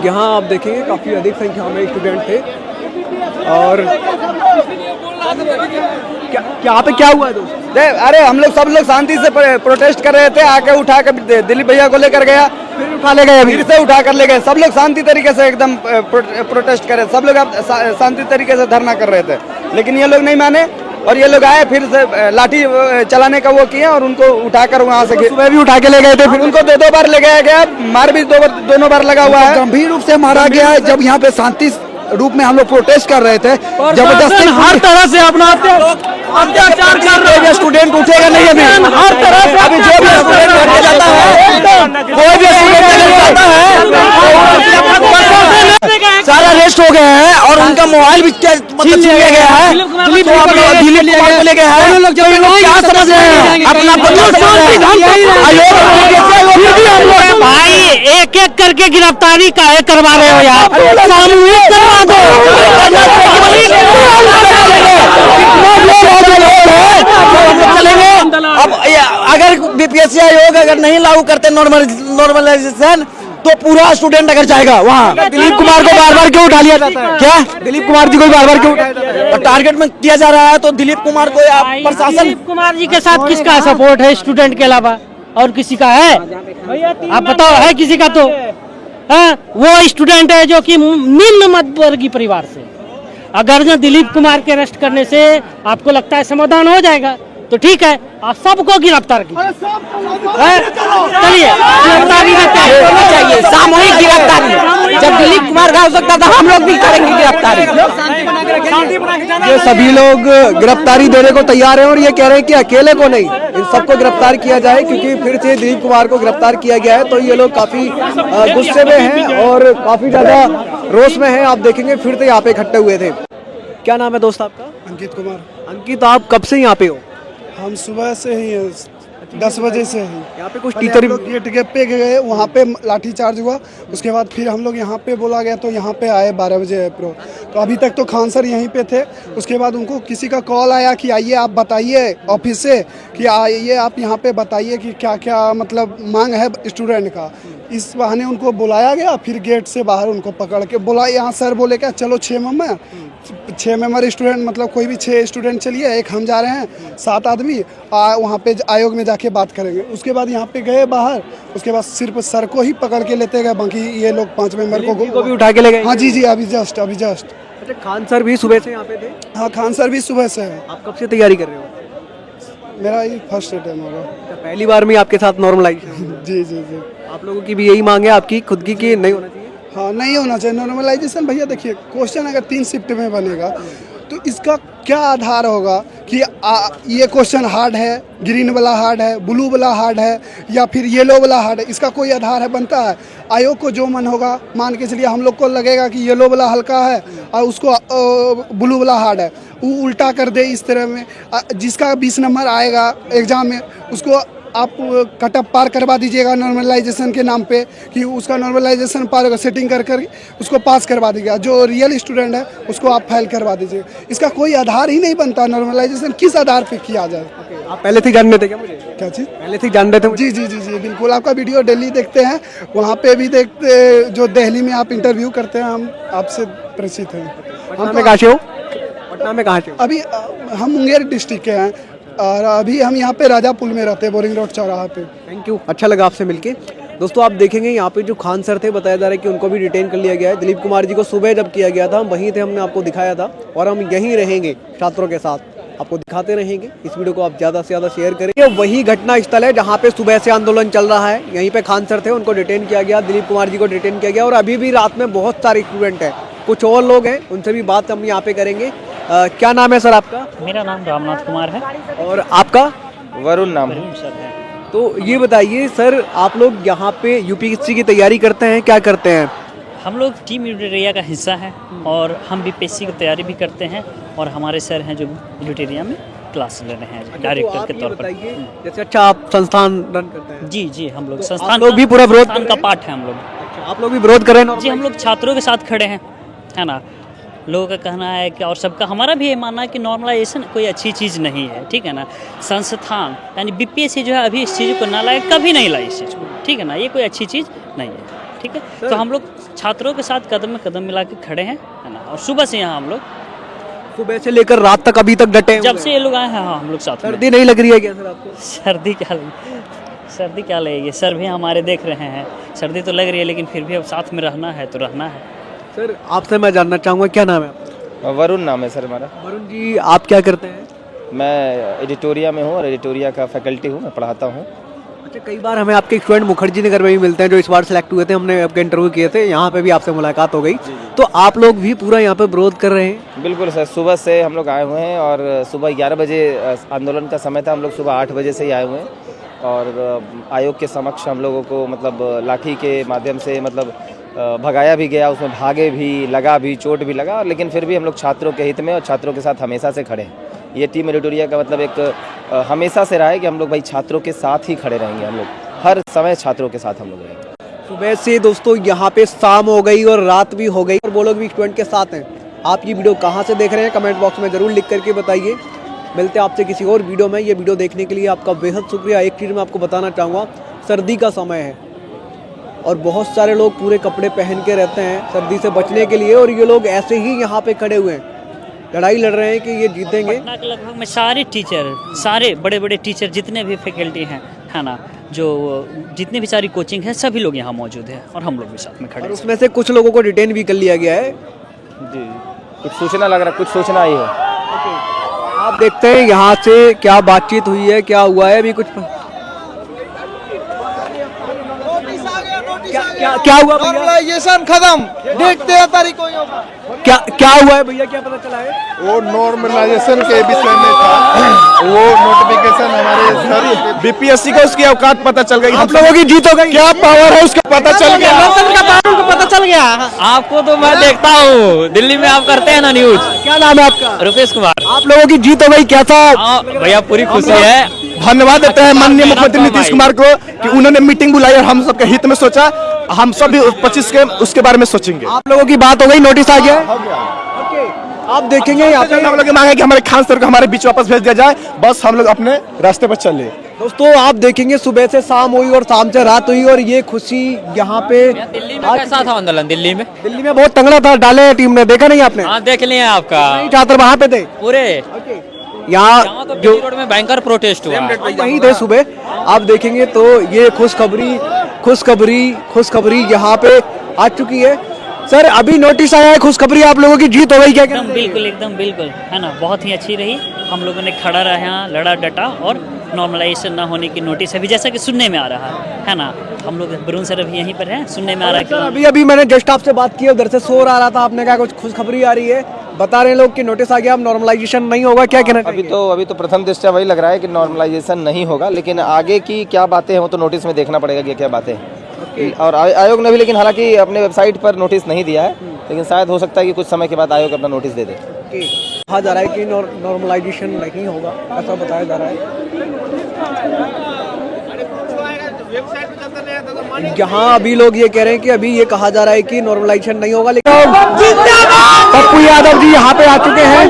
यहाँ आप देखेंगे काफ़ी अधिक संख्या में स्टूडेंट थे। और यहाँ पे क्या हुआ है दोस्त? अरे हम लोग सब लोग शांति से प्रोटेस्ट कर रहे थे, आके उठा कर दिलीप भैया को लेकर गया, फिर उठा ले गए, फिर से उठा कर ले गए। सब लोग शांति तरीके से एकदम प्रोटेस्ट कर रहे, सब लोग शांति तरीके से धरना कर रहे थे, लेकिन ये लोग नहीं माने और ये लोग आए फिर से लाठी चलाने का वो किए और उनको उठाकर वहाँ से सुबह भी उठा के ले गए थे, फिर उनको दो बार ले गया गया, मार भी दोनों बार लगा हुआ है, गंभीर रूप से मारा गया है। जब यहाँ पे शांति रूप में हम लोग प्रोटेस्ट कर रहे थे, जबरदस्ती हर तरह से अपना अत्याचार कर रहे हैं। स्टूडेंट उठेगा नहीं अभी, हर तरह से अभी जो भी स्टूडेंट बैठा जाता है, कोई भी स्टूडेंट जाता है, सारा अरेस्ट हो गए हैं और उनका मोबाइल भी मतलब छीन लिया गया है। दिलीप कुमार को ले गए हैं, क्या समझ रहे हैं अपना भाई एक एक करके गिरफ्तारी काहे करवा रहे हो यार, सामूहिक करवा दो। अब अगर बीपीएससी आयोग अगर नहीं लागू करते नॉर्मलाइजेशन तो पूरा स्टूडेंट अगर जाएगा वहाँ। दिलीप कुमार को बार बार क्यों उठा लिया जाता है? क्या दिलीप कुमार जी को बार बार क्यों उठाया जाता है? टारगेट में किया जा रहा है तो दिलीप कुमार को प्रशासन। दिलीप कुमार जी के साथ किसका सपोर्ट है स्टूडेंट के अलावा, और किसी का है? आप बताओ, है किसी का? तो वो स्टूडेंट है जो कि निम्न मध्यवर्गीय परिवार से। अगर जो दिलीप कुमार के अरेस्ट करने से आपको लगता है समाधान हो जाएगा तो ठीक है, आप सबको गिरफ्तार कीजिए। चलिए गिरफ्तारी चाहिए, सामूहिक गिरफ्तारी। जब दिलीप कुमार का हो सकता था, हम लोग भी करेंगे गिरफ्तारी। ये सभी लोग गिरफ्तारी देने को तैयार हैं और ये कह रहे हैं कि अकेले को नहीं, इन सबको गिरफ्तार किया जाए, क्योंकि फिर से दिलीप कुमार को गिरफ्तार किया गया है। तो ये लोग काफी गुस्से में हैं और काफी ज्यादा रोष में हैं। आप देखेंगे फिर से यहाँ पे इकट्ठे हुए थे। क्या नाम है दोस्त आपका? अंकित कुमार। अंकित, आप कब से यहाँ पे हो? हम सुबह से ही 10 बजे से ही यहाँ पे कुछ टीचर गेट पे गए, वहाँ पे लाठी चार्ज हुआ। उसके बाद फिर हम लोग यहाँ पे बोला गया तो यहाँ पे आए 12 बजे प्रो। तो अभी तक तो खान सर यहीं पे थे। उसके बाद उनको किसी का कॉल आया कि आइए आप बताइए ऑफिस से, कि आइए आप यहाँ पे बताइए कि क्या क्या मतलब मांग है स्टूडेंट का। इस बहाने उनको बुलाया गया, फिर गेट से बाहर उनको पकड़ के बोला। यहाँ सर बोले क्या चलो 6 मेंबर स्टूडेंट, मतलब कोई भी 6 स्टूडेंट चलिए, एक हम जा रहे हैं, 7 आदमी वहाँ पे आयोग में जाके बात करेंगे। उसके बाद यहाँ पे गए बाहर, उसके बाद सिर्फ सर को ही पकड़ के लेते गए, बाकी ये लोग 5 मेंबर को भी उठा के ले गए। हाँ जी, अभी जस्ट। अच्छा, खान सर भी सुबह से यहाँ पे थे? हाँ, खान सर भी सुबह से है। आप कब से तैयारी कर रहे हो? मेरा ये फर्स्ट अटेम्प्ट होगा। पहली बार में आपके साथ नॉर्मलाइजेशन? जी। आप लोगों की भी यही मांग है आपकी खुद की कि नहीं होना चाहिए? हाँ, नहीं होना चाहिए नॉर्मलाइजेशन। भैया देखिए, क्वेश्चन अगर 3 शिफ्ट में बनेगा तो इसका क्या आधार होगा कि ये क्वेश्चन हार्ड है, ग्रीन वाला हार्ड है, ब्लू वाला हार्ड है, या फिर येलो वाला हार्ड है? इसका कोई आधार है बनता है? आयोग को जो मन होगा, मान के चलिए हम लोग को लगेगा कि येलो वाला हल्का है और उसको ब्लू वाला हार्ड है, वो उल्टा कर दे इस तरह में। जिसका 20 नंबर आएगा एग्जाम में उसको आप कटअप पार करवा दीजिएगा नॉर्मलाइजेशन के नाम पे, कि उसका नॉर्मलाइजेशन पार होगा, सेटिंग कर उसको पास करवा दीजिएगा। जो रियल स्टूडेंट है उसको आप फेल करवा दीजिएगा। इसका कोई आधार ही नहीं बनता। नॉर्मलाइजेशन किस आधार पे किया जाए? आप पहले से जान रहे थे क्या मुझे? क्या चीज़? पहले से जान रहे थे? जी, बिल्कुल। आपका वीडियो डेली देखते हैं, वहाँ पे भी देखते, जो दिल्ली में आप इंटरव्यू करते हैं, हम आपसे परिचित हैं। पटना में कहाँ से हो? पटना में कहाँ से हो? अभी हम मुंगेर डिस्ट्रिक्ट के हैं और अभी हम यहाँ पे राजापुल में रहते हैं, बोरिंग रोड चौराहा पे। थैंक यू, अच्छा लगा आपसे मिलके। दोस्तों आप देखेंगे यहाँ पे जो खान सर थे, बताया जा रहा है कि उनको भी डिटेन कर लिया गया है। दिलीप कुमार जी को सुबह जब किया गया था हम वहीं थे, हमने आपको दिखाया था और हम यहीं रहेंगे छात्रों के साथ, आपको दिखाते रहेंगे। इस वीडियो को आप ज़्यादा से ज़्यादा शेयर करें। ये वही घटना स्थल है जहाँ पे सुबह से आंदोलन चल रहा है। यहीं पे खान सर थे, उनको डिटेन किया गया, दिलीप कुमार जी को डिटेन किया गया और अभी भी रात में बहुत सारे स्टूडेंट हैं, कुछ और लोग हैं, उनसे भी बात हम यहाँ पे करेंगे। क्या नाम है सर आपका? मेरा नाम रामनाथ कुमार है। और आपका? वरुण नाम सर है। तो ये बताइए सर, आप लोग यहाँ पे यूपीएससी की तैयारी करते हैं, क्या करते हैं? हम लोग टीम यूटेरिया का हिस्सा है और हम बीपीएससी की तैयारी भी करते हैं और हमारे सर हैं जो यूटेरिया में क्लास ले रहे हैं डायरेक्टर के तौर पर। जैसे अच्छा, आप संस्थान रन करते हैं? जी, हम लोग तो संस्थान लोग भी पूरा विरोध का पार्ट है हम लोग। अच्छा, आप लोग भी विरोध कर रहे हैं? जी, हम लोग छात्रों के साथ खड़े हैं, है ना। लोगों का कहना है कि, और सबका हमारा भी ये मानना है कि नॉर्मलाइजेशन कोई अच्छी चीज़ नहीं है, ठीक है ना। संस्थान यानी बीपीएससी जो है अभी इस चीज़ को ना लाए, कभी नहीं लाई इस चीज़ को, ठीक है ना। ये कोई अच्छी चीज़ नहीं है, ठीक है। तो हम लोग छात्रों के साथ कदम में कदम मिला के खड़े हैं, है ना। और सुबह से यहाँ हम लोग सुबह से लेकर रात तक अभी तक डटे जब से ये लोग आए हैं, हाँ हम लोग साथ में। सर्दी नहीं लग रही है क्या सर आपको? सर्दी क्या लगेगी, सर भी हमारे देख रहे हैं, सर्दी तो लग रही है, लेकिन फिर भी अब साथ में रहना है तो रहना है। सर आपसे मैं जानना चाहूँगा, क्या नाम है आपका? वरुण नाम है सर हमारा। वरुण जी, आप क्या करते हैं? मैं एडिटोरिया में हूँ और एडिटोरिया का फैकल्टी हूँ, मैं पढ़ाता हूँ। अच्छा, कई बार हमें आपके स्टूडेंट मुखर्जी नगर में भी मिलते हैं जो इस बार सेलेक्ट हुए थे, हमने आपके इंटरव्यू किए थे, यहाँ पे भी आपसे मुलाकात हो गई। तो आप लोग भी पूरा यहाँ पे विरोध कर रहे हैं? बिल्कुल सर, सुबह से हम लोग आए हुए हैं और सुबह 11 बजे आंदोलन का समय था, हम लोग सुबह 8 बजे से ही आए हुए हैं और आयोग के समक्ष हम लोगों को मतलब लाठी के माध्यम से मतलब भगाया भी गया, उसमें भागे भी, लगा भी, चोट भी लगा, लेकिन फिर भी हम लोग छात्रों के हित में और छात्रों के साथ हमेशा से खड़े हैं। ये टीम एडिटोरिया का मतलब एक हमेशा से रहा है कि हम लोग भाई छात्रों के साथ ही खड़े रहेंगे, हम लोग हर समय छात्रों के साथ हम लोग रहेंगे। सुबह से दोस्तों यहाँ पे शाम हो गई और रात भी हो गई और वो लोग भी स्टूडेंट के साथ हैं। आप ये वीडियो कहाँ से देख रहे हैं कमेंट बॉक्स में ज़रूर लिख करके बताइए। मिलते हैं आपसे किसी और वीडियो में। ये वीडियो देखने के लिए आपका बेहद शुक्रिया। एक चीज़ मैं आपको बताना चाहूँगा, सर्दी का समय है और बहुत सारे लोग पूरे कपड़े पहन के रहते हैं सर्दी से बचने के लिए, और ये लोग ऐसे ही यहाँ पे खड़े हुए हैं, लड़ाई लड़ रहे हैं कि ये जीतेंगे। पटना के लगभग में सारे टीचर, सारे बड़े बड़े टीचर जितने भी फैकल्टी हैं, है ना, जो जितने भी सारी कोचिंग है, सभी लोग यहाँ मौजूद हैं और हम लोग भी साथ में खड़े हैं। उसमें से कुछ लोगों को डिटेन भी कर लिया गया है जी, कुछ सूचना लग रहा है, कुछ सूचना आई है। आप देखते हैं यहाँ से क्या बातचीत हुई है, क्या हुआ है अभी कुछ क्या हुआ भैया? नॉर्मलाइजेशन खत्म, देखते हैं तारीख को होगा। क्या हुआ है भैया, क्या पता चला है? वो नॉर्मलाइजेशन के विषय में था, वो नोटिफिकेशन हमारे बीपीएससी का उसकी औकात पता चल गई, आप लोगों की जीत हो गई, क्या पावर है उसका पता चल गया, पता चल गया। आपको तो मैं देखता हूँ, दिल्ली में आप करते हैं ना न्यूज। क्या नाम है आपका? रुपेश कुमार। आप लोगों की जीत हो गई, कैसा? भैया पूरी खुशी है, धन्यवाद देते हैं माननीय मुख्यमंत्री नीतीश कुमार को कि उन्होंने मीटिंग बुलाई और हम सबके हित में सोचा, हम सब भी 25 के उसके बारे में सोचेंगे। आप लोगों की बात हो गई, नोटिस आ गया? ओके, आप देखेंगे यहाँ पे हम लोग मांगे कि हमारे खान सर को हमारे बीच वापस भेज दिया जाए, बस हम लोग अपने रास्ते पर चले। दोस्तों आप देखेंगे सुबह से शाम हुई और शाम से रात हुई और ये खुशी यहाँ पे। दिल्ली में कैसा था आंदोलन? दिल्ली में बहुत तगड़ा था, डाले टीम ने, देखा नहीं आपने? हाँ देख लिया आपका, छात्र वहाँ पे थे पूरे यहाँ तो जो रोड में भयंकर प्रोटेस्ट हुआ, वहीं थे सुबह। आप देखेंगे तो ये खुशखबरी यहाँ पे आ चुकी है। सर अभी नोटिस आया है, खुशखबरी, आप लोगों की जीत हो गई, क्या एकदम बिल्कुल है ना, बहुत ही अच्छी रही। हम लोगों ने खड़ा रहा, यहाँ लड़ा डटा और नॉर्मलाइजेशन ना होने की नोटिस अभी जैसा कि सुनने में आ रहा है ना। हम लोग वरुण सर अभी यहीं पर हैं, सुनने में आ रहा है कि अभी मैंने जस्ट आपसे बात की, उधर से शोर आ रहा था, आपने कहा कुछ खुशखबरी आ रही है, बता रहे हैं लोग कि नोटिस आ गया, अब नॉर्मलाइजेशन नहीं होगा, क्या कहना चाहिए? अभी तो प्रथम दृष्टया वही लग रहा है कि नॉर्मलाइजेशन नहीं होगा, लेकिन आगे की क्या बातें हैं वो तो नोटिस में देखना पड़ेगा कि क्या बातें हैं। और आयोग ने भी लेकिन हालांकि अपने वेबसाइट पर नोटिस नहीं दिया है, लेकिन शायद हो सकता है कि कुछ समय के बाद आयोग अपना नोटिस दे दे। कहा जा रहा है कि नॉर्मलाइजेशन नहीं होगा, ऐसा बताया जा रहा है। यहाँ अभी लोग ये कह रहे हैं कि अभी ये कहा जा रहा है कि नॉर्मलाइजेशन नहीं होगा, लेकिन पप्पू यादव जी यहाँ पे आ चुके हैं,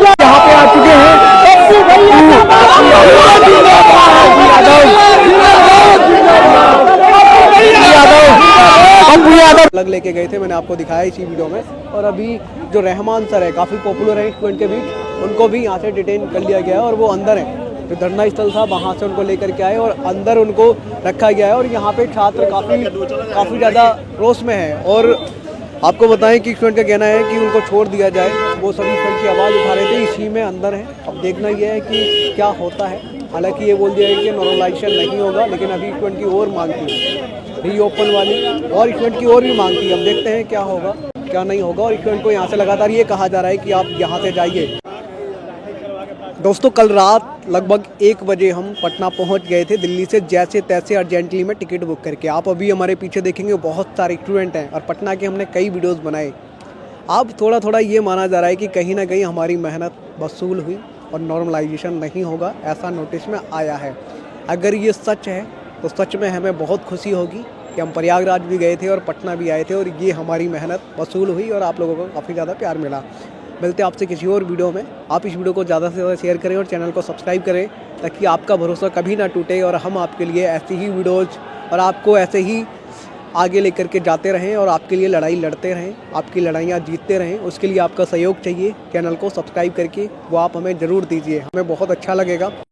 पप्पू यादव अलग लेके गए थे, मैंने आपको दिखाया इसी वीडियो में। और अभी जो रहमान सर है, काफ़ी पॉपुलर है स्टूडेंट के बीच, उनको भी यहाँ से डिटेन कर लिया गया है और वो अंदर है। जो धरना स्थल था वहाँ से उनको लेकर के आए और अंदर उनको रखा गया है। और यहाँ पे छात्र काफ़ी ज़्यादा रोष में है। और आपको बताएं कि स्टूडेंट का कहना है कि उनको छोड़ दिया जाए, वो सभी स्टूडेंट की आवाज़ उठा रहे थे, इसी में अंदर है। अब देखना यह है कि क्या होता है। हालांकि ये बोल दिया है कि नॉर्मलाइजेशन नहीं होगा, लेकिन अभी स्टूडेंट की और मांग थी रीओपन वाली, और स्टूडेंट की और भी मांग थी। अब देखते हैं क्या होगा क्या नहीं होगा। और स्टूडेंट को यहाँ से लगातार ये कहा जा रहा है कि आप यहाँ से जाइए। दोस्तों कल रात लगभग 1 बजे हम पटना पहुँच गए थे दिल्ली से, जैसे तैसे अर्जेंटली में टिकट बुक करके। आप अभी हमारे पीछे देखेंगे बहुत सारे स्टूडेंट हैं और पटना के हमने कई वीडियोस बनाए। अब थोड़ा ये माना जा रहा है कि कहीं ना कहीं हमारी मेहनत वसूल हुई और नॉर्मलाइजेशन नहीं होगा, ऐसा नोटिस में आया है। अगर ये सच है तो सच में हमें बहुत खुशी होगी कि हम प्रयागराज भी गए थे और पटना भी आए थे और ये हमारी मेहनत वसूल हुई और आप लोगों को काफ़ी ज़्यादा प्यार मिला। मिलते हैं आपसे किसी और वीडियो में। आप इस वीडियो को ज़्यादा से ज़्यादा शेयर करें और चैनल को सब्सक्राइब करें ताकि आपका भरोसा कभी ना टूटे और हम आपके लिए ऐसी ही वीडियोज़ और आपको ऐसे ही आगे लेकर के जाते रहें और आपके लिए लड़ाई लड़ते रहें, आपकी लड़ाइयाँ जीतते रहें। उसके लिए आपका सहयोग चाहिए। चैनल को सब्सक्राइब करके वो आप हमें ज़रूर दीजिए, हमें बहुत अच्छा लगेगा।